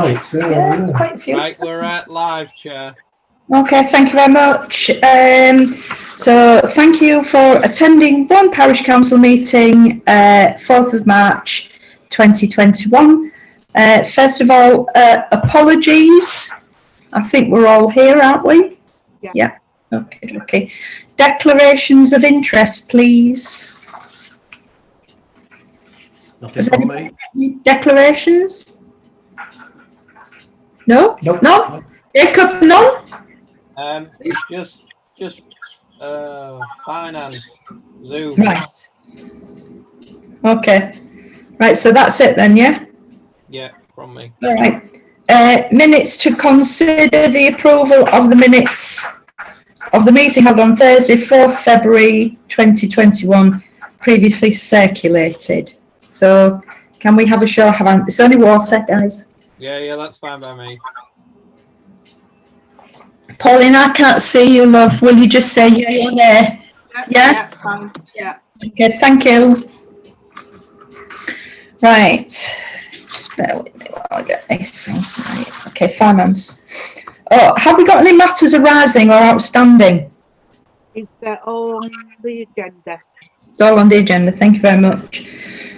Right, so, Yeah, quite a few. Right, we're at live, Chair. Okay, thank you very much. So thank you for attending Wawne Parish Council meeting, 4th of March 2021. First of all, apologies. I think we're all here, aren't we? Yeah. Okay. Declarations of interest, please. nothing from me. Any declarations? No? Nope. No? Jacob, none? Just finance, Zoom. Right. Okay. Right, so that's it then, yeah? Yeah, from me. All right. Minutes to consider the approval of the minutes of the meeting held on Thursday, 4th February 2021, previously circulated. So, can we have a show of hands? It's only water, guys. Yeah, that's fine by me. Pauline, I can't see you, love. Will you just say yay or nay? Yeah? Fine. Yeah. Okay, thank you. Right. Just bear with me while I get this. Right. Okay, finance. Oh, have we got any matters arising or outstanding? It's all on the agenda. It's all on the agenda. Thank you very much.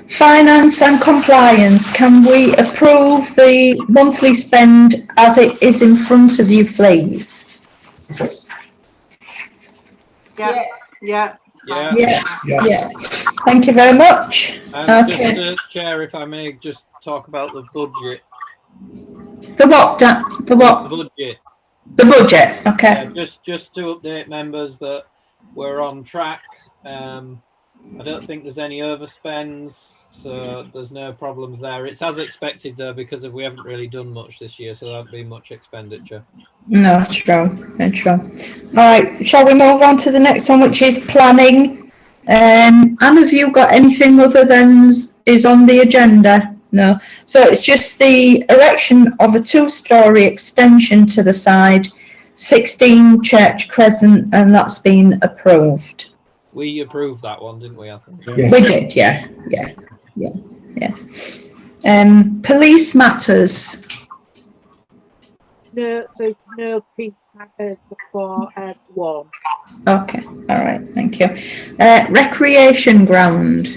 Finance and compliance. Can we approve the monthly spend as it is in front of you, please? Yeah. Thank you very much. Okay. Just, Chair, if I may just talk about the budget. The what? The what? The budget. The budget. Okay. Just to update members that we're on track. I don't think there's any overspends, so there's no problems there. It's as expected though, because we haven't really done much this year, so there won't be much expenditure. No, true. All right, shall we move on to the next one, which is planning? Anne, have you got anything other than is on the agenda? No. So it's just the erection of a 2-storey extension to the side, 16 Church Crescent, and that's been approved. We approved that one, didn't we? I think. Yeah. We did, yeah. Police matters. No, there's no police matters for Wawne. Okay, all right, thank you. Recreation ground.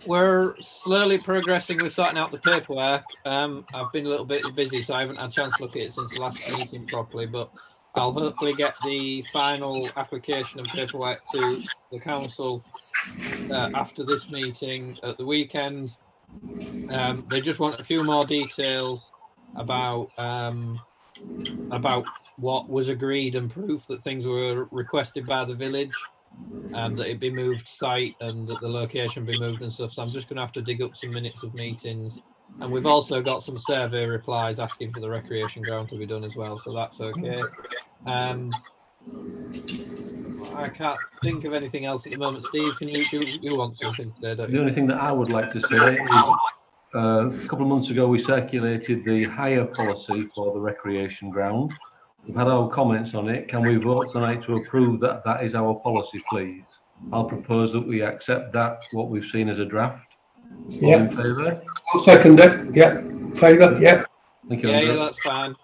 We're slowly progressing with sorting out the paperwork. I've been a little bit busy, so I haven't had a chance to look at it since the last meeting properly, but I'll hopefully get the final application and paperwork to the council after this meeting at the weekend. They just want a few more details about what was agreed and proof that things were requested by the village, that it be moved site and that the location be moved and stuff. So I'm just going to have to dig up some minutes of meetings. And we've also got some survey replies asking for the recreation ground to be done as well, so that's okay. I can't think of anything else at the moment. Steve, can you want something today, don't you? The only thing that I would like to say is a couple of months ago we circulated the hire policy for the recreation ground. We've had our comments on it. Can we vote tonight to approve that that is our policy, please? I'll propose that we accept that, what we've seen as a draft. Yeah. All in favour? I'll second it. Yeah. Favour? Yeah. Thank you. Yeah, that's fine.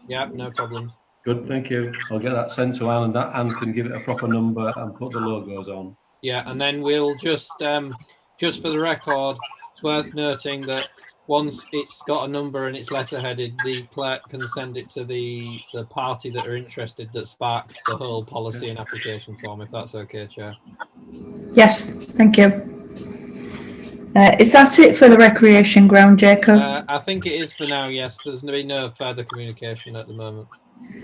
Yeah, no problem. Good, thank you. I'll get that sent to Anne, and that Anne can give it a proper number and put the logos on. Yeah, and then we'll just for the record, it's worth noting that once it's got a number and it's letterheaded, the clerk can send it to the party that are interested that sparked the whole policy and application form, if that's okay, Chair. Yes, thank you. Is that it for the recreation ground, Jacob? I think it is for now, yes. There's been no further communication at the moment.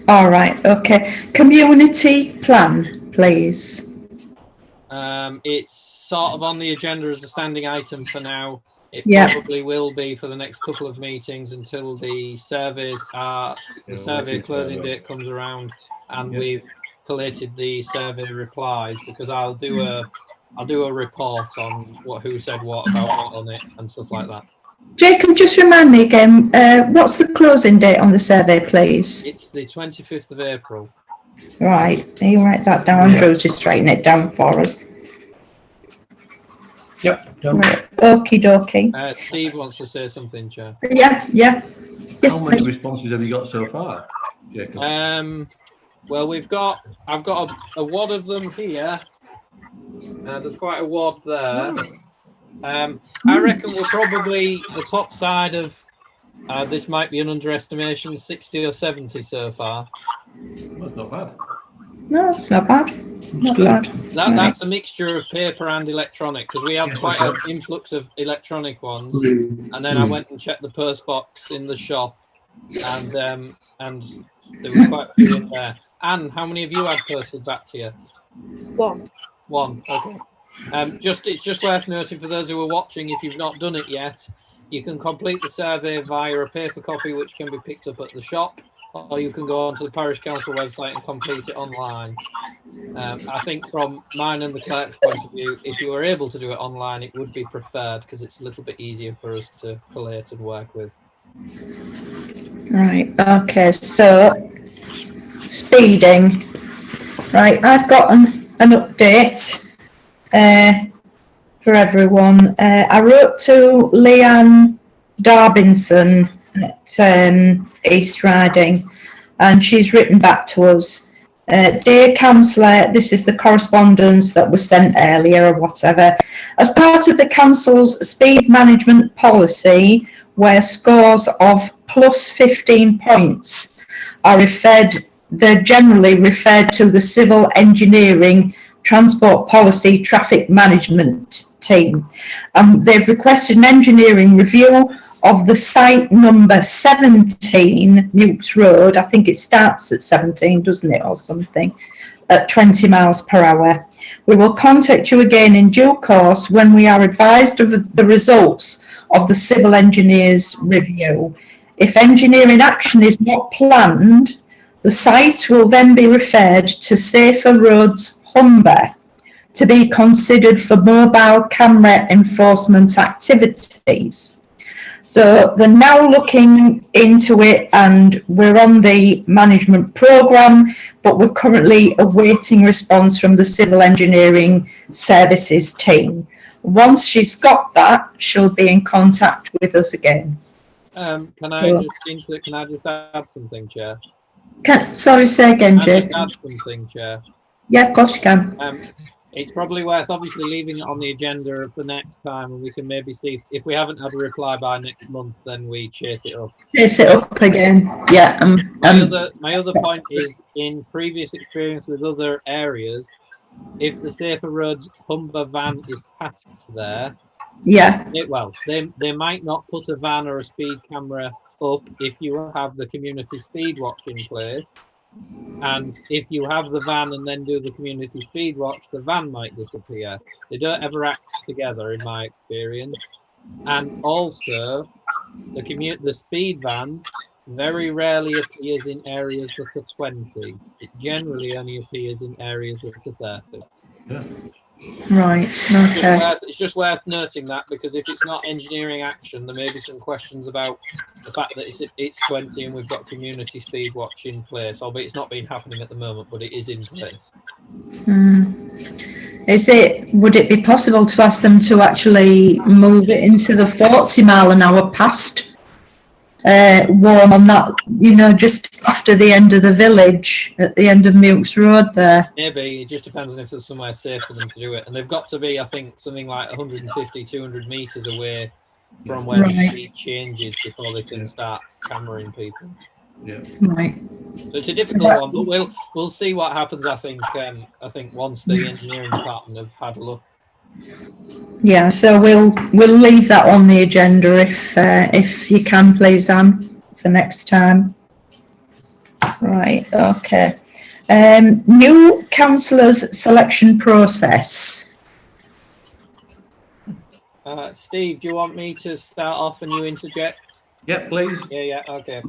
All right, okay. Community plan, please. It's sort of on the agenda as a standing item for now. It probably will be for the next couple of meetings until the survey closing date comes around and we've collated the survey replies, because I'll do a report on who said what about what on it and stuff like that. Jacob, just remind me again, what's the closing date on the survey, please? It's the 25th of April. Right, you write that down. Andrew's just writing it down for us. Yep, done. Right. Okie dokie. Steve wants to say something, Chair. Yeah. Yes, How many please. responses have you got so far, Jacob? Well, I've got a wad of them here. There's quite a wad there. I reckon we're probably the top side of, this might be an underestimation, 60 or 70 so far. That's not bad. No, it's not bad. Not bad. That's a mixture of paper and electronic, because we had quite an influx of electronic ones. And then I went and checked the post box in the shop, and there was quite a few in there. Anne, how many of you had posted back to you? One. Okay. It's just worth noting for those who are watching, if you've not done it yet, you can complete the survey via a paper copy, which can be picked up at the shop, or you can go onto the Parish Council website and complete it online. I think from mine and the clerk's point of view, if you were able to do it online, it would be preferred, because it's a little bit easier for us to collate and work with. Right, okay, so speeding. Right, I've got an update for everyone. I wrote to Leanne Darbinson at East Riding, and she's written back to us. Dear Councillor, this is the correspondence that was sent earlier or whatever. As part of the Council's speed management policy, where scores of plus 15 points are they're generally referred to the Civil Engineering Transport Policy Traffic Management team. They've requested an engineering review of the site number 17, Mukes Road. I think it starts at 17, doesn't it, or something, at 20 miles per hour. We will contact you again in due course when we are advised of the results of the civil engineer's review. If engineering action is not planned, the site will then be referred to Safer Roads Humber to be considered for mobile camera enforcement activities. So they're now looking into it, and we're on the management programme, but we're currently awaiting response from the Civil Engineering Services team. Once she's got that, she'll be in contact with us again. Can I just add something, Chair? Sorry, say again, Jake. Can I just add something, Chair? Yeah, of course you can. It's probably worth obviously leaving it on the agenda for next time, and we can maybe see if we haven't had a reply by next month, then we chase it up. Chase it up again. Yeah. My other point is, in previous experience with other areas, if the Safer Roads Humber van is passed there, yeah, they might not put a van or a speed camera up if you have the community speed watch in place. And if you have the van and then do the community speed watch, the van might disappear. They don't ever act together, in my experience. And also, the speed van very rarely appears in areas that are 20. It generally only appears in areas that are 30. Yeah. Right, okay. It's just worth noting that, because if it's not engineering action, there may be some questions about the fact that it's 20 and we've got community speed watch in place, albeit it's not been happening at the moment, but it is in place. Would it be possible to ask them to actually move it into the 40 mile an hour past Wawne on that, just after the end of the village, at the end of Mukes Road there? Maybe. It just depends on if there's somewhere safe for them to do it. And they've got to be, I think, something like 150, 200 metres away from where the speed changes before they can start cameraing people. Yeah. Right. So it's a difficult one, but we'll see what happens, I think once the engineering department have had a look. Yeah, so we'll leave that on the agenda if you can, please, Anne, for next time. Right, okay. New councillors selection process. Steve, do you want me to start off and you interject? Yeah, please. Yeah, okay.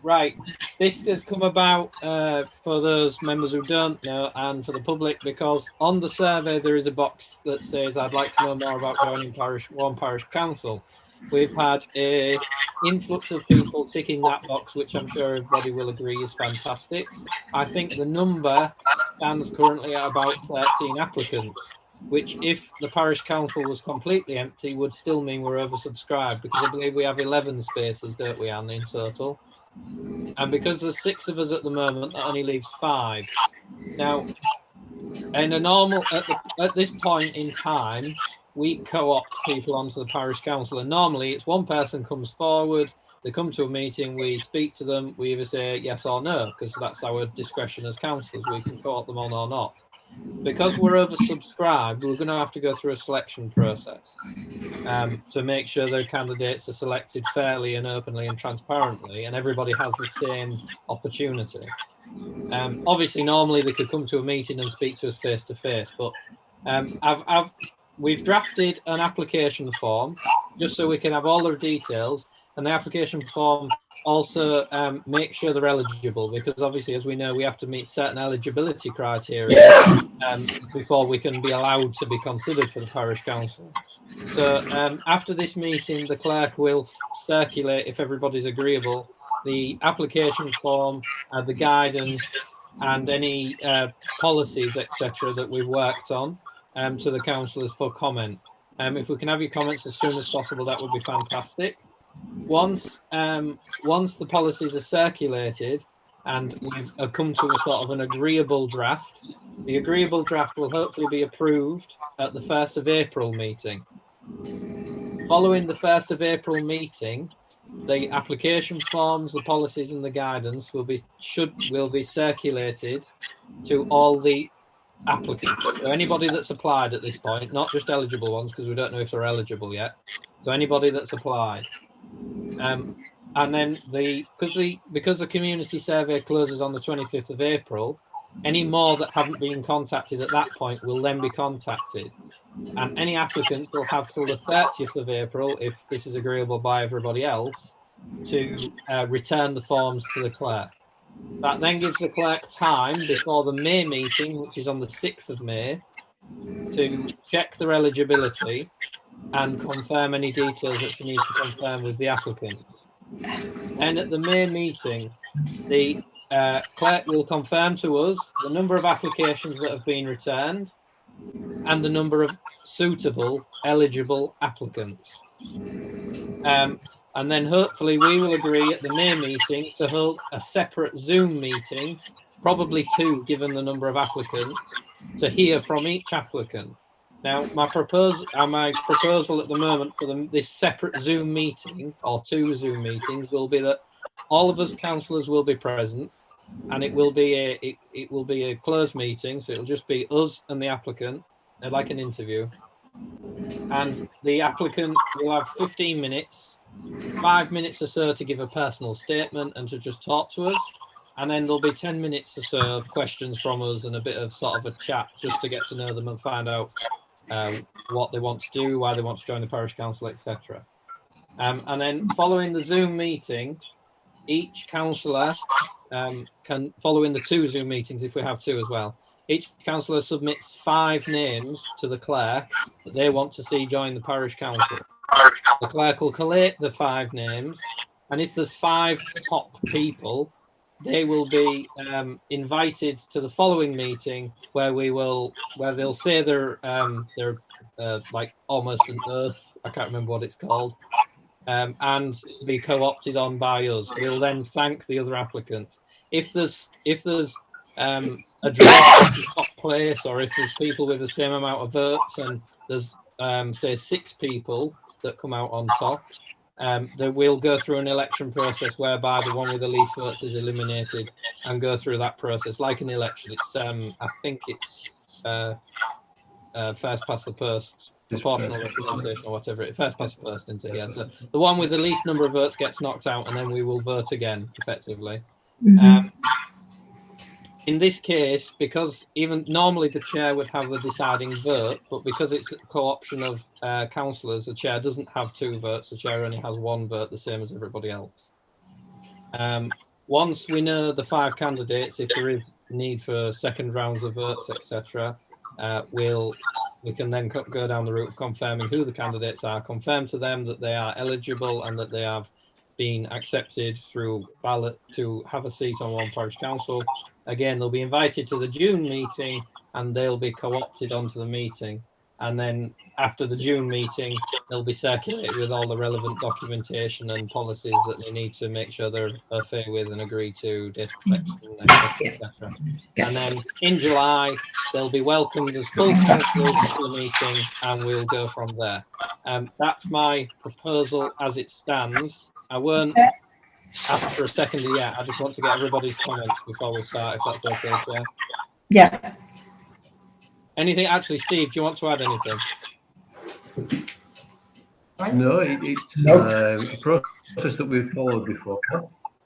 Right, this has come about for those members who don't know, and for the public, because on the survey there is a box that says I'd like to know more about Wawne Parish Council. We've had an influx of people ticking that box, which I'm sure everybody will agree is fantastic. I think the number stands currently at about 13 applicants. which if the parish council was completely empty would still mean we're oversubscribed, because I believe we have 11 spaces, don't we, Anne, in total? And because there's 6 of us at the moment, that only leaves 5. Now, in a normal, at this point in time, we co-opt people onto the parish council, and normally it's one person comes forward, they come to a meeting, we speak to them, we either say yes or no, because that's our discretion as councillors, we can co-opt them on or not. Because we're oversubscribed, we're going to have to go through a selection process to make sure the candidates are selected fairly and openly and transparently, and everybody has the same opportunity. Obviously, normally they could come to a meeting and speak to us face to face, but we've drafted an application form just so we can have all the details, and the application form also make sure they're eligible, because obviously, as we know, we have to meet certain eligibility criteria before we can be allowed to be considered for the parish council. So after this meeting, the clerk will circulate, if everybody's agreeable, the application form, the guidance, and any policies, etc., that we've worked on to the councillors for comment. If we can have your comments as soon as possible, that would be fantastic. Once the policies are circulated and we've come to a sort of an agreeable draft, the agreeable draft will hopefully be approved at the 1st of April meeting. Following the 1st of April meeting, the application forms, the policies, and the guidance will be circulated to all the applicants. So anybody that's applied at this point, not just eligible ones, because we don't know if they're eligible yet. So anybody that's applied. And then because the community survey closes on the 25th of April, any more that haven't been contacted at that point will then be contacted. And any applicant will have till the 30th of April, if this is agreeable by everybody else, to return the forms to the clerk. That then gives the clerk time before the May meeting, which is on the 6th of May, to check their eligibility and confirm any details that she needs to confirm with the applicant. And at the May meeting, the clerk will confirm to us the number of applications that have been returned and the number of suitable, eligible applicants. And then hopefully we will agree at the May meeting to hold a separate Zoom meeting, probably 2, given the number of applicants, to hear from each applicant. Now, my proposal at the moment for this separate Zoom meeting, or 2 Zoom meetings, will be that all of us councillors will be present, and it will be a closed meeting, so it'll just be us and the applicant, like an interview. And the applicant will have 15 minutes, 5 minutes or so to give a personal statement and to just talk to us. And then there'll be 10 minutes or so of questions from us and a bit of sort of a chat just to get to know them and find out what they want to do, why they want to join the parish council, etc. And then following the Zoom meeting, each councillor can, following the 2 Zoom meetings, if we have 2 as well, each councillor submits 5 names to the clerk that they want to see join the parish council. The clerk will collate the 5 names, and if there's 5 top people, they will be invited to the following meeting where they'll say they're like almost an oath, I can't remember what it's called, and be co-opted on by us. We'll then thank the other applicants. If there's a draw in top place, or if there's people with the same amount of votes and there's say 6 people that come out on top, then we'll go through an election process whereby the one with the least votes is eliminated and go through that process like an election. It's I think it's first past the post, proportional representation or whatever. First past the post, isn't it? Yeah. So the one with the least number of votes gets knocked out, and then we will vote again, effectively. Mm-hmm. In this case, because even normally the chair would have the deciding vote, but because it's a co-option of councillors, the chair doesn't have 2 votes. The chair only has 1 vote, the same as everybody else. Once we know the 5 candidates, if there is need for second rounds of votes, etc., we can then go down the route of confirming who the candidates are, confirm to them that they are eligible and that they have been accepted through ballot to have a seat on Wawne Parish Council. Again, they'll be invited to the June meeting and they'll be co-opted onto the meeting. and then after the June meeting, they'll be circulated with all the relevant documentation and policies that they need to make sure they're fair with and agree to data protection, etc. And then in July, they'll be welcomed as full councillors to the meeting, and we'll go from there. That's my proposal as it stands. I won't ask for a seconder yet. I just want to get everybody's comments before we start, if that's okay, Chair. Yeah. Anything, actually, Steve, do you want to add anything? No, it's a process that we've followed before,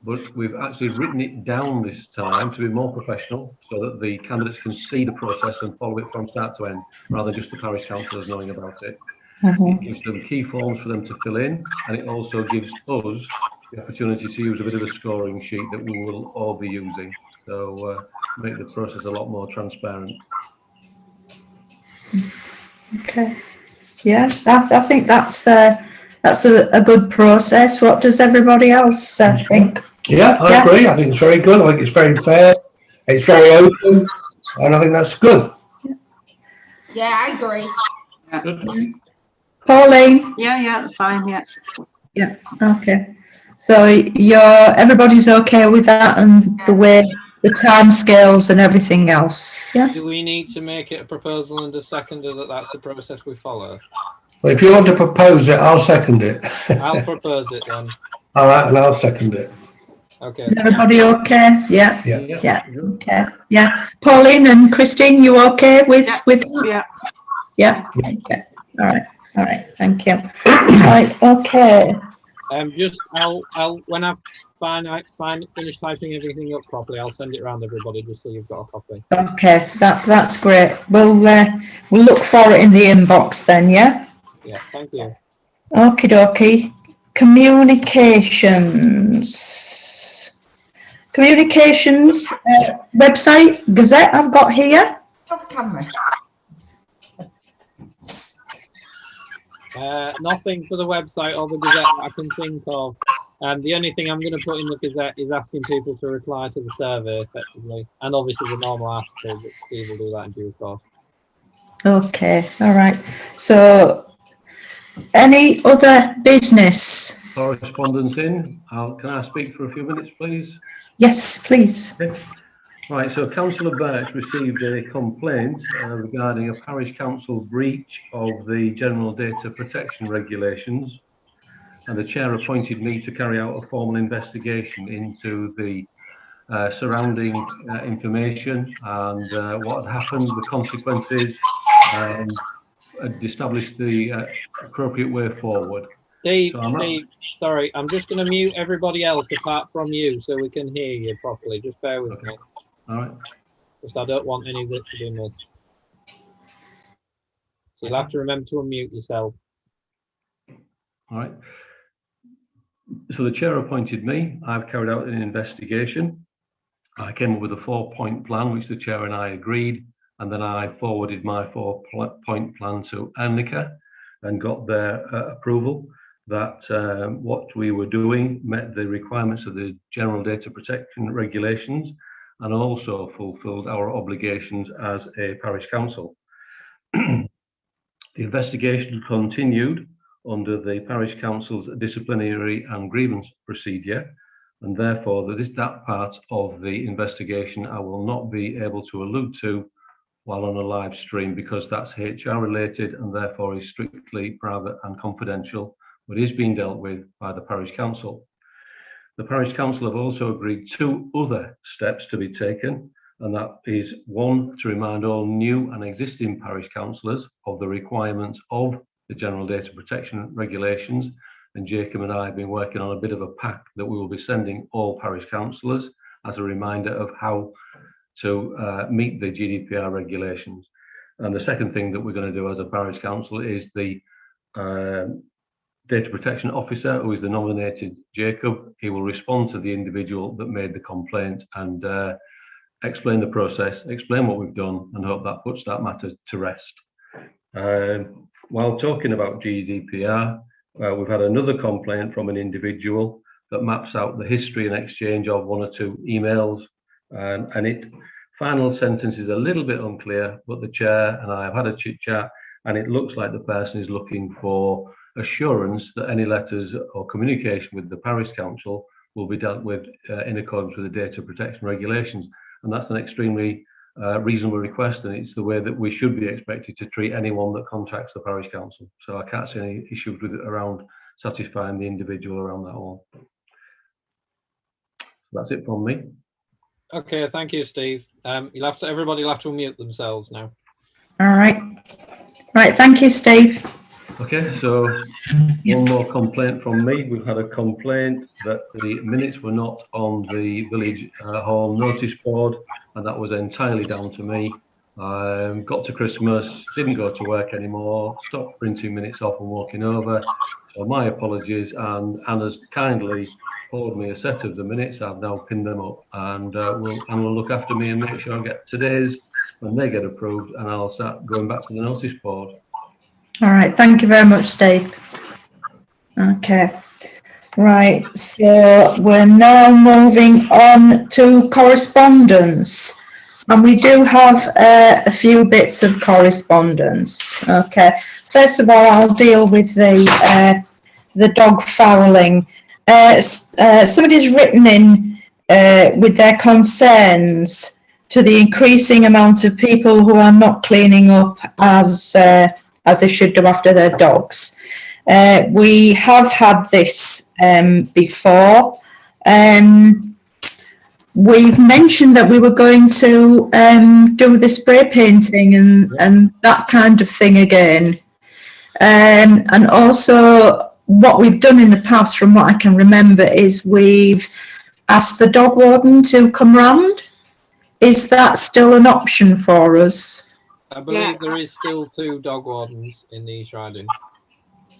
but we've actually written it down this time to be more professional so that the candidates can see the process and follow it from start to end, rather than just the parish councillors knowing about it. It gives them key forms for them to fill in, and it also gives us the opportunity to use a bit of a scoring sheet that we will all be using. So make the process a lot more transparent. Okay. Yeah, I think that's a good process. What does everybody else think? Yeah, I agree. I think it's very good. I think it's very fair. It's very open, and I think that's good. Yeah, I agree. Good. Pauline? Yeah, that's fine. Yeah. Okay. So everybody's okay with that and the way, the timescales and everything else? Yeah. Do we need to make it a proposal and a seconder that's the process we follow? Well, if you want to propose it, I'll second it. I'll propose it then. All right, and I'll second it. Okay. Is everybody okay? Yeah. Yeah. Okay. Yeah. Pauline and Christine, you okay with that? Yeah. Yeah. Okay. All right. Thank you. Right. Okay. I'll when I finish typing everything up properly, I'll send it around everybody just so you've got a copy. Okay. That's great. We'll look for it in the inbox then. Yeah. Yeah. Thank you. Okie dokie. Communications website Gazette I've got here. Off camera. Nothing for the website or the Gazette that I can think of. The only thing I'm going to put in the Gazette is asking people to reply to the survey effectively, and obviously the normal article, but Steve will do that in due course. Okay, all right. So, any other business? Correspondence in. Can I speak for a few minutes, please? Yes, please. Okay. Right, so Councillor Birch received a complaint regarding a parish council breach of the General Data Protection Regulations, and the chair appointed me to carry out a formal investigation into the surrounding information and what had happened, the consequences, and establish the appropriate way forward. Steve, sorry, I'm just going to mute everybody else apart from you so we can hear you properly. Just bear with me. All right. Just I don't want any of it to be missed. So you'll have to remember to unmute yourself. All right. So the chair appointed me. I've carried out an investigation. I came up with a 4-point plan, which the chair and I agreed, and then I forwarded my 4-point plan to Annika and got their approval that what we were doing met the requirements of the General Data Protection Regulations and also fulfilled our obligations as a parish council. The investigation continued under the parish council's disciplinary and grievance procedure, and therefore that part of the investigation I will not be able to allude to while on a live stream, because that's HR related and therefore is strictly private and confidential, but is being dealt with by the parish council. The parish council have also agreed 2 other steps to be taken, and that is 1, to remind all new and existing parish councillors of the requirements of the General Data Protection Regulations, and Jacob and I have been working on a bit of a pack that we will be sending all parish councillors as a reminder of how to meet the GDPR regulations. And the second thing that we're going to do as a parish council is the data protection officer, who is the nominated Jacob. He will respond to the individual that made the complaint and explain the process, explain what we've done, and hope that puts that matter to rest. While talking about GDPR, we've had another complaint from an individual that maps out the history and exchange of 1 or 2 emails, and it final sentence is a little bit unclear, but the chair and I have had a chit chat, and it looks like the person is looking for assurance that any letters or communication with the parish council will be dealt with in accordance with the data protection regulations. And that's an extremely reasonable request, and it's the way that we should be expected to treat anyone that contacts the parish council. So I can't see any issues with it around satisfying the individual around that one. That's it from me. Okay, thank you, Steve. Everybody will have to unmute themselves now. All right. Right, thank you, Steve. Okay, so one more complaint from me. We've had a complaint that the minutes were not on the village hall notice board, and that was entirely down to me. Got to Christmas, didn't go to work anymore, stopped printing minutes off and walking over. So my apologies, and Anna's kindly forwarded me a set of the minutes. I've now pinned them up, and Anna will look after me and make sure I get today's when they get approved, and I'll start going back to the notice board. All right, thank you very much, Steve. Okay, right, so we're now moving on to correspondence, and we do have a few bits of correspondence. Okay, first of all, I'll deal with the dog fouling. Somebody's written in with their concerns to the increasing amount of people who are not cleaning up as they should do after their dogs. We have had this before. We've mentioned that we were going to do the spray painting and that kind of thing again. And also what we've done in the past, from what I can remember, is we've asked the dog warden to come round. Is that still an option for us? I believe there is still 2 dog wardens in the East Riding.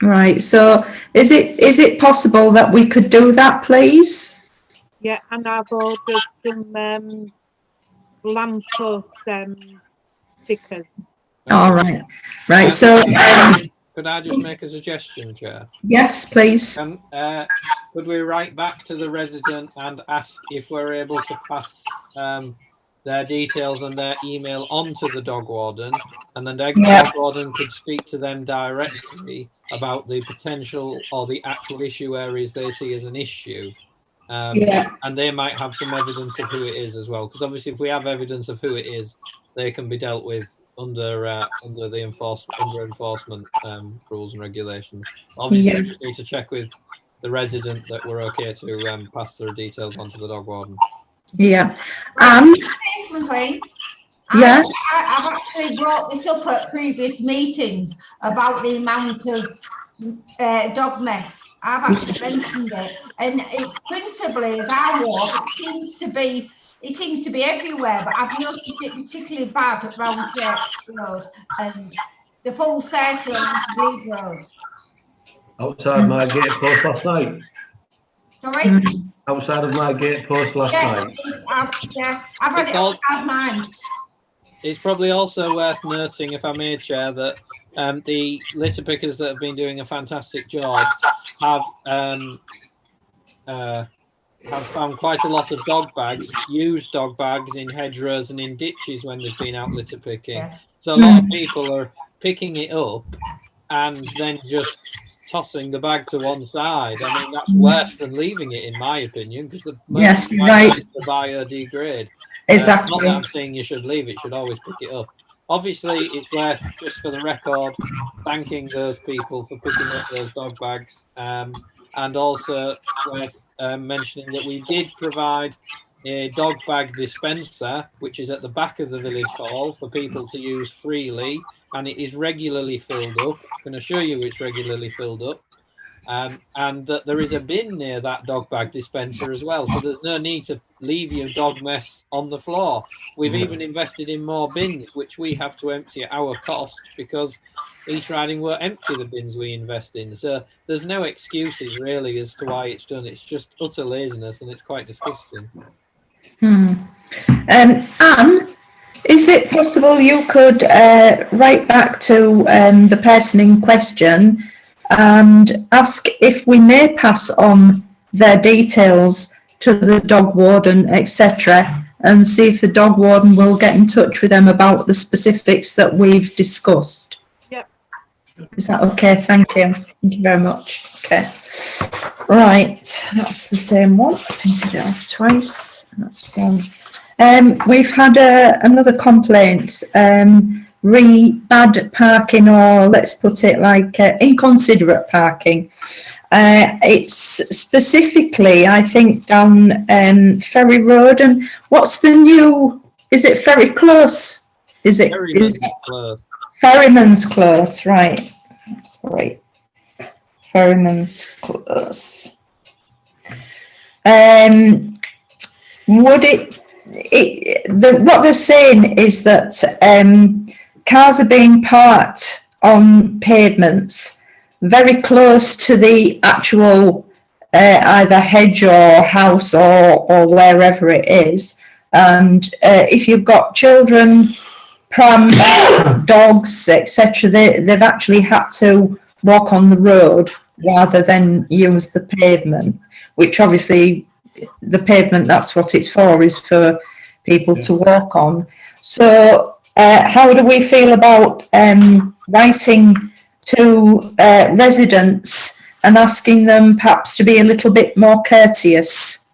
Right, so is it possible that we could do that, please? Yeah, and I've ordered some lamppost stickers. All right, right. So could I just make a suggestion, Chair? Yes, please. Could we write back to the resident and ask if we're able to pass their details and their email on to the dog warden, and then the dog warden could speak to them directly about the potential or the actual issue areas they see as an issue. And they might have some evidence of who it is as well, because obviously if we have evidence of who it is, they can be dealt with under the enforcement rules and regulations. Obviously we just need to check with the resident that we're okay to pass their details on to the dog warden. Yeah. I've Yeah. I've actually brought this up at previous meetings about the amount of dog mess. I've actually mentioned it, and it's principally as I walk, it seems to be everywhere, but I've noticed it particularly bad around Church Road and the full circle on Glebe Road. Outside my gate post last night. Sorry? Outside of my gate post last night. Yes, I've had it outside mine. It's probably also worth noting, if I may, Chair, that the litter pickers that have been doing a fantastic job have found quite a lot of dog bags, used dog bags in hedgerows and in ditches when they've been out litter picking. Yeah. So a lot of people are picking it up and then just tossing the bag to one side. I mean, that's worse than leaving it, in my opinion, because the biodegrade. Exactly. Not that I'm saying you should leave it, you should always pick it up. Obviously, it's worth, just for the record, thanking those people for picking up those dog bags, and also worth mentioning that we did provide a dog bag dispenser, which is at the back of the village hall for people to use freely, and it is regularly filled up. I can assure you it's regularly filled up. And that there is a bin near that dog bag dispenser as well, so there's no need to leave your dog mess on the floor. We've even invested in more bins, which we have to empty at our cost, because East Riding won't empty the bins we invest in. So there's no excuses really as to why it's done. It's just utter laziness, and it's quite disgusting. Anne, is it possible you could write back to the person in question and ask if we may pass on their details to the dog warden, etc., and see if the dog warden will get in touch with them about the specifics that we've discussed? Yep, Is that okay? Thank you. Thank you very much. Okay. Right, that's the same one. I printed it off twice. That's one. We've had another complaint. Bad parking, or let's put it like inconsiderate parking. It's specifically, I think, down Ferry Road. And what's the new? Is it Ferry Close? Is it? Ferryman's Close. Ferryman's Close, right? Sorry. Ferryman's Close. Would what they're saying is that cars are being parked on pavements very close to the actual either hedge or house or wherever it is, and if you've got children, prams, dogs, etc., they've actually had to walk on the road rather than use the pavement, which obviously the pavement, that's what it's for, is for people to walk on. So how do we feel about writing to residents and asking them perhaps to be a little bit more courteous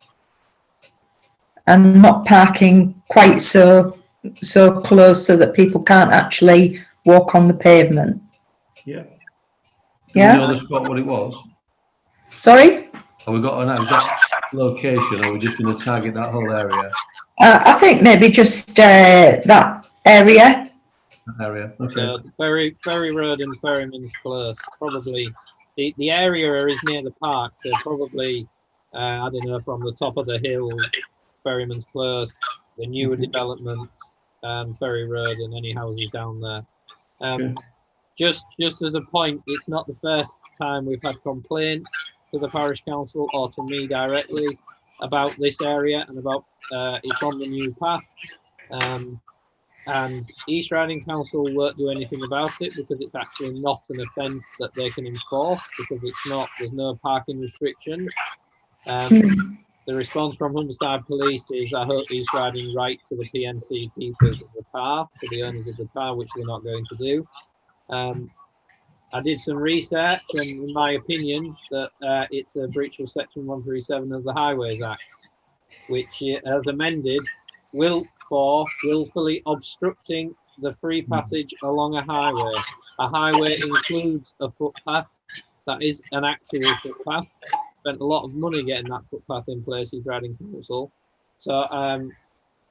and not parking quite so close so that people can't actually walk on the pavement? Yeah. Yeah. Do we know the spot what it was? Sorry? Have we got an exact location, or are we just going to target that whole area? I think maybe just that area. Okay. Ferry Road and Ferryman's Close. Probably the area is near the park, so probably I don't know, from the top of the hill, Ferryman's Close, the newer development, Ferry Road, and any houses down there. Just as a point, it's not the first time we've had complaints to the parish council or to me directly about this area and about it's on the new path. And East Riding Council won't do anything about it because it's actually not an offence that they can enforce, because there's no parking restrictions. The response from Humberside Police is, I hope East Riding write to the PNC keepers of the car, to the owners of the car, which they're not going to do. I did some research, and in my opinion, that it's a breach of Section 137 of the Highways Act, which, as amended, willfully obstructing the free passage along a highway. A highway includes a footpath. That is an actual footpath. Spent a lot of money getting that footpath in place, East Riding Council. So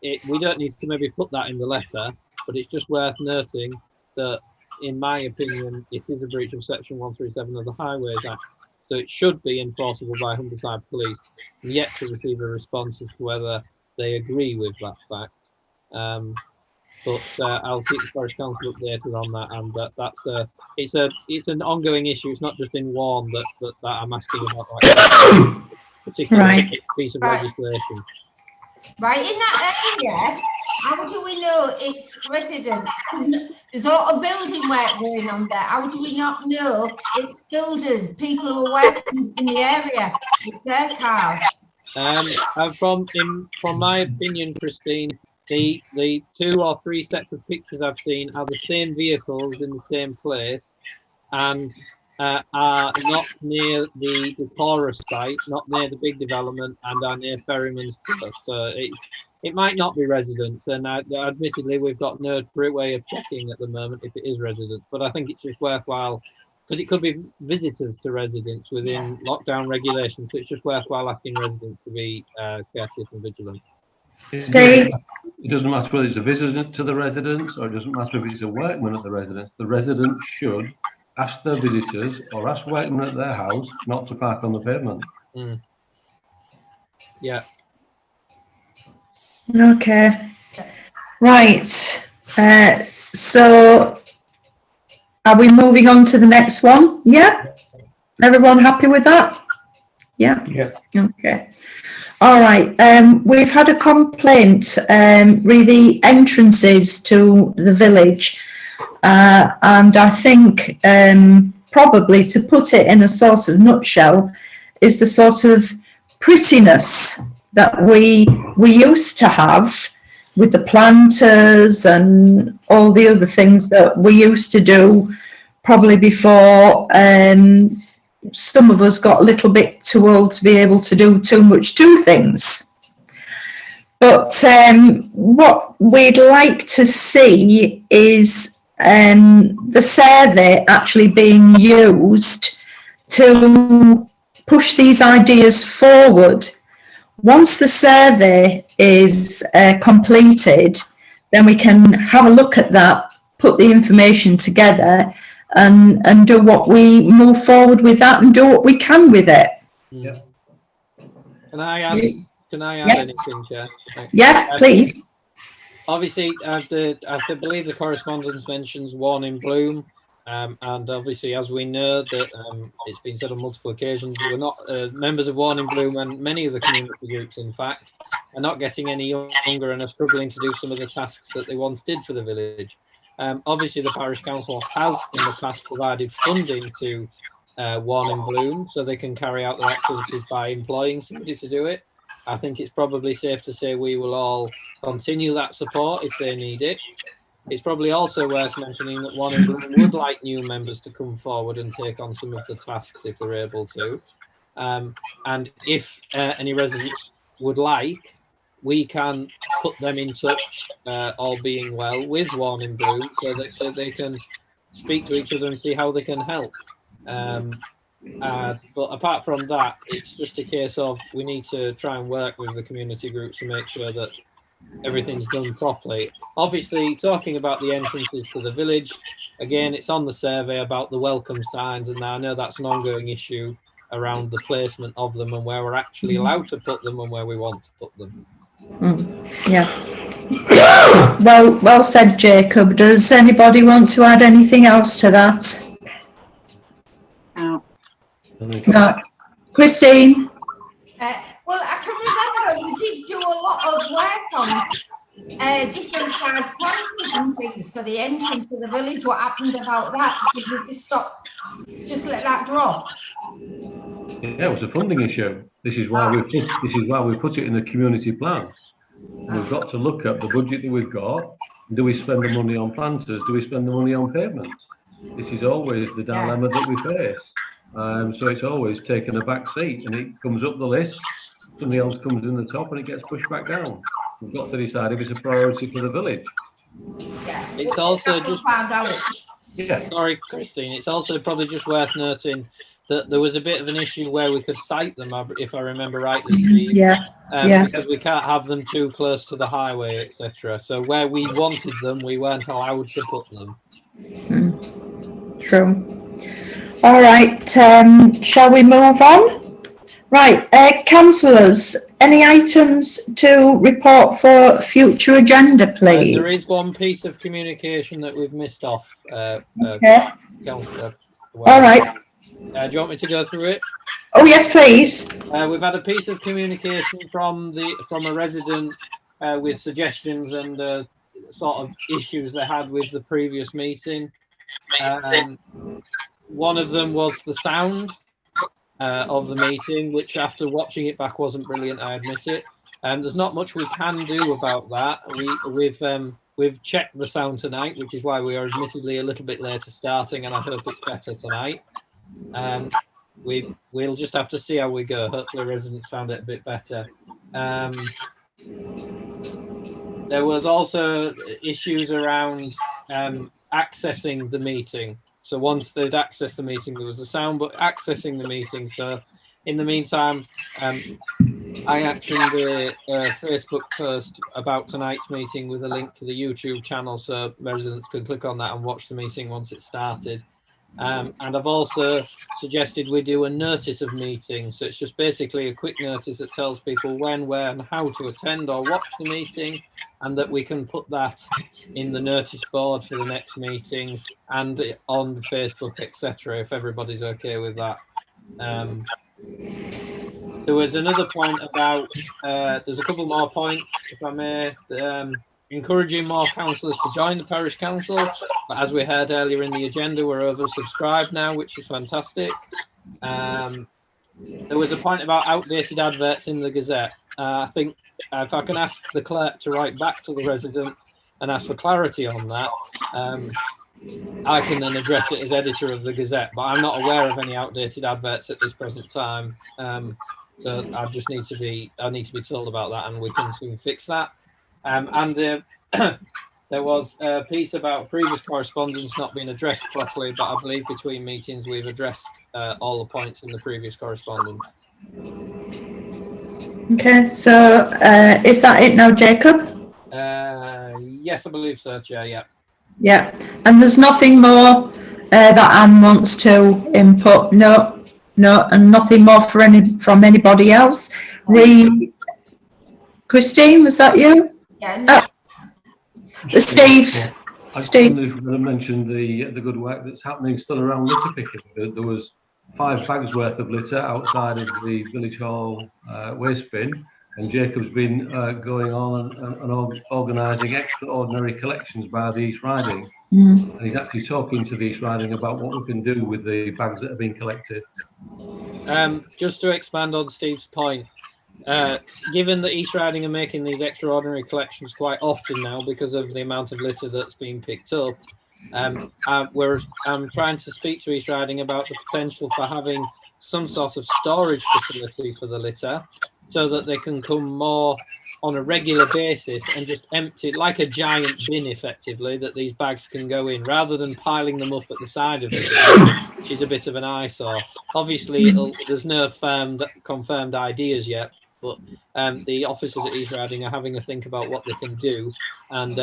we don't need to maybe put that in the letter, but it's just worth noting that, in my opinion, it is a breach of Section 137 of the Highways Act. So it should be enforceable by Humberside Police. And yet to receive a response as to whether they agree with that fact. But I'll keep the Parish Council updated on that, and it's an ongoing issue. It's not just in Wawne that I'm asking about, like, particular piece of legislation. Right, in that area, how do we know it's residents? There's a lot of building work going on there. How do we not know it's builders, people who are working in the area with their cars? From my opinion, Christine, the 2 or 3 sets of pictures I've seen are the same vehicles in the same place, and are not near the Chorus site, not near the big development, and are near Ferryman's Close. So it might not be residents, and admittedly we've got no great way of checking at the moment if it is residents, but I think it's just worthwhile, because it could be visitors to residents within lockdown regulations, so it's just worthwhile asking residents to be courteous and vigilant. Steve? It doesn't matter whether it's a visitor to the residence, or it doesn't matter if it's a workman at the residence. The residents should ask their visitors or ask workmen at their house not to park on the pavement. Yeah. Okay. Right. So are we moving on to the next one? Yeah? Everyone happy with that? Yeah? Yeah. Okay. All right. We've had a complaint re the entrances to the village. And I think probably, to put it in a sort of nutshell, is the sort of prettiness that we used to have with the planters and all the other things that we used to do probably before some of us got a little bit too old to be able to do too much two things. But what we'd like to see is the survey actually being used to push these ideas forward. Once the survey is completed, then we can have a look at that, put the information together, and do what we move forward with that and do what we can with it. Yeah. Can I add Yes. anything, Chair? Yeah, please. Obviously, I believe the correspondence mentions Wawne in Bloom, and obviously, as we know, that it's been said on multiple occasions, we're not members of Wawne in Bloom, and many of the community groups, in fact, are not getting any younger and are struggling to do some of the tasks that they once did for the village. Obviously, the parish council has in the past provided funding to Wawne in Bloom, so they can carry out their activities by employing somebody to do it. I think it's probably safe to say we will all continue that support if they need it. It's probably also worth mentioning that Wawne in Bloom would like new members to come forward and take on some of the tasks if they're able to. And if any residents would like, we can put them in touch, all being well, with Wawne in Bloom so that they can speak to each other and see how they can help. But apart from that, it's just a case of we need to try and work with the community groups to make sure that everything's done properly. Obviously, talking about the entrances to the village, again, it's on the survey about the welcome signs, and I know that's an ongoing issue around the placement of them and where we're actually allowed to put them and where we want to put them. Yeah. Well said, Jacob. Does anybody want to add anything else to that? No. Christine? Well, I can remember we did do a lot of work on different size planters and things for the entrance to the village. What happened about that? Did we just let that drop? Yeah, it was a funding issue. This is why we put it in the community plans. We've got to look at the budget that we've got. Do we spend the money on planters? Do we spend the money on pavements? This is always the dilemma that we face. So it's always taken a back seat, and it comes up the list. Something else comes in the top, and it gets pushed back down. We've got to decide if it's a priority for the village. Yeah, it's also just found out. Yeah. Sorry, Christine. It's also probably just worth noting that there was a bit of an issue where we could cite them, if I remember rightly, Steve. Because we can't have them too close to the highway, etc. So where we wanted them, we weren't allowed to put them. True. All right. Shall we move on? Right. Councillors, any items to report for future agenda, please? There is one piece of communication that we've missed off. Councillor. All right. Do you want me to go through it? Oh yes, please. We've had a piece of communication from a resident with suggestions and sort of issues they had with the previous meeting. One of them was the sound of the meeting, which after watching it back wasn't brilliant, I admit it. There's not much we can do about that. We've checked the sound tonight, which is why we are admittedly a little bit later starting, and I hope it's better tonight. We'll just have to see how we go. Hopefully residents found it a bit better. There was also issues around accessing the meeting. So once they'd accessed the meeting, there was a sound, but accessing the meeting. So in the meantime, I actioned a Facebook post about tonight's meeting with a link to the YouTube channel, so residents could click on that and watch the meeting once it started. And I've also suggested we do a notice of meeting. So it's just basically a quick notice that tells people when, where, and how to attend or watch the meeting, and that we can put that in the notice board for the next meetings and on Facebook, etc., if everybody's okay with that. There was another point about, there's a couple more points, if I may, encouraging more councillors to join the parish council. But as we heard earlier in the agenda, we're oversubscribed now, which is fantastic. There was a point about outdated adverts in the Gazette. I think if I can ask the clerk to write back to the resident and ask for clarity on that. I can then address it as editor of the Gazette, but I'm not aware of any outdated adverts at this present time. So I just need to be told about that, and we can soon fix that. And there was a piece about previous correspondence not being addressed properly, but I believe between meetings we've addressed all the points in the previous correspondence. Okay, so is that it now, Jacob? Yes, I believe so, Chair. Yeah. Yeah, and there's nothing more that Anne wants to input. No, and nothing more from anybody else. Christine, was that you? Yeah. No. Steve. I just wanted to mention the good work that's happening still around litter picking. There was 5 bags worth of litter outside of the village hall waste bin, and Jacob's been going on and organising extraordinary collections by the East Riding. And he's actually talking to the East Riding about what we can do with the bags that have been collected. Just to expand on Steve's point, given that East Riding are making these extraordinary collections quite often now because of the amount of litter that's being picked up, I'm trying to speak to East Riding about the potential for having some sort of storage facility for the litter, so that they can come more on a regular basis and just empty, like a giant bin effectively, that these bags can go in, rather than piling them up at the side of the bin, which is a bit of an eyesore. Obviously, there's no confirmed ideas yet, but the officers at East Riding are having a think about what they can do, and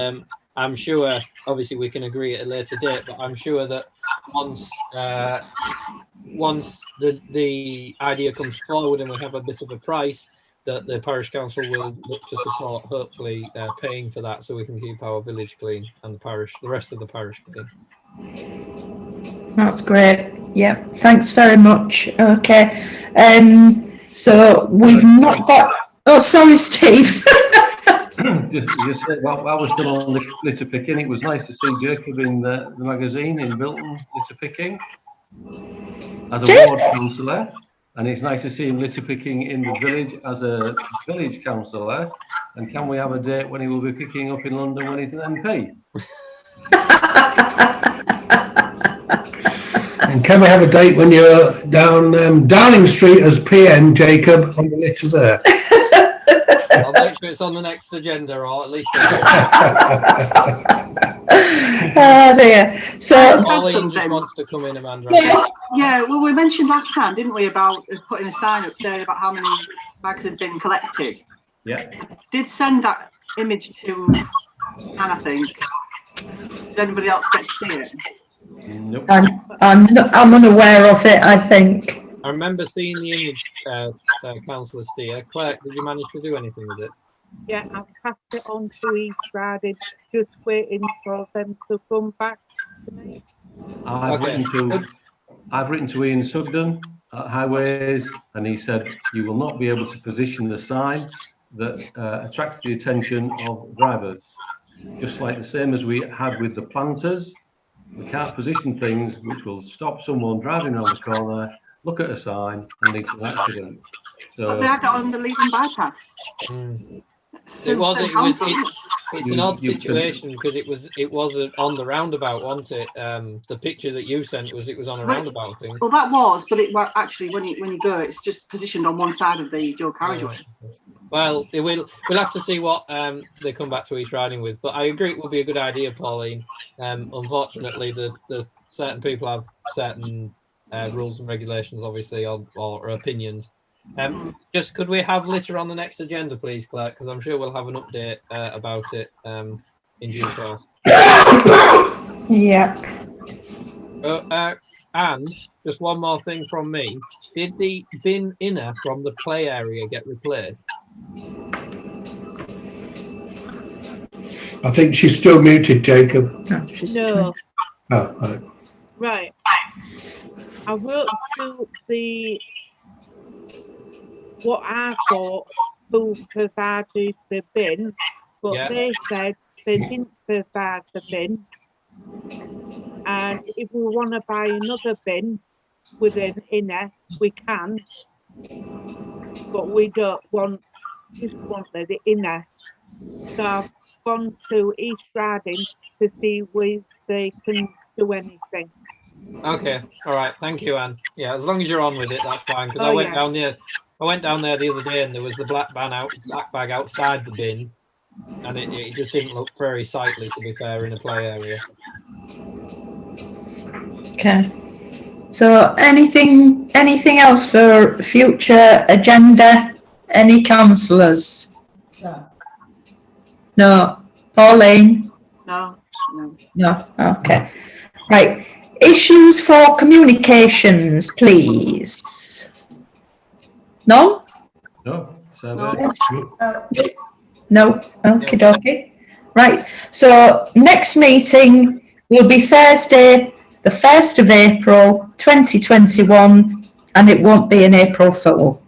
I'm sure, obviously we can agree at a later date, but I'm sure that once the idea comes forward and we have a bit of a price, that the parish council will look to support, hopefully paying for that, so we can keep our village clean and the rest of the parish clean. That's great. Yeah, thanks very much. Okay, so we've not got. Oh, sorry, Steve. just said, while we're still on the litter picking, it was nice to see Jacob in the magazine in Bilton litter picking as a ward councillor. And it's nice to see him litter picking in the village as a village councillor. And can we have a date when he will be picking up in London when he's an MP? And can we have a date when you're down Downing Street as PM, Jacob, on the litter there? I'll make sure it's on the next agenda, or at least. Oh dear. So Pauline just wants to come in, Amanda. Yeah, well, we mentioned last time, didn't we, about putting a sign up saying about how many bags had been collected. Yeah. Did send that image to Anne, I think. Did anybody else get to see it? Nope. I'm unaware of it, I think. I remember seeing the image, Councillor Steer. Claire, did you manage to do anything with it? Yeah, I've passed it on to East Riding, just waiting for them to come back to me. I've written to Ian Sugden at Highways, and he said you will not be able to position the sign that attracts the attention of drivers. Just like the same as we had with the planters, we can't position things which will stop someone driving around the corner, look at a sign, and lead to an accident. So, but they had it on the Leaving bypass. It's an odd situation because it was on the roundabout, wasn't it? The picture that you sent was on a roundabout thing. Well, that was, but it actually when you go, it's just positioned on one side of the dual carriageway. Well, we'll have to see what they come back to East Riding with, but I agree it would be a good idea, Pauline. Unfortunately, the certain people have certain rules and regulations, obviously, or opinions. Just could we have litter on the next agenda, please, Claire? Because I'm sure we'll have an update about it in due course. Yeah. And just one more thing from me. Did the bin inner from the play area get replaced? I think she's still muted, Jacob. No. Oh, right. Right. I wrote to what I thought who provided the bin, but they said they didn't provide the bin. And if we want to buy another bin with an inner, we can. But we don't want the inner. So I've gone to East Riding to see if they can do anything. Okay, all right. Thank you, Anne. Yeah, as long as you're on with it, that's fine. Because Oh, I went yeah. down there. I went down there the other day, and there was the black bag outside the bin, and it just didn't look very sightly, to be fair, in a play area. Okay. So anything else for future agenda? Any councillors? No. No. Pauline? No, no. No. Okay. Right. Issues for communications, please. No? No? So No. No. Okie dokie. Right. So next meeting will be Thursday, the 1st of April 2021, and it won't be an April Fool.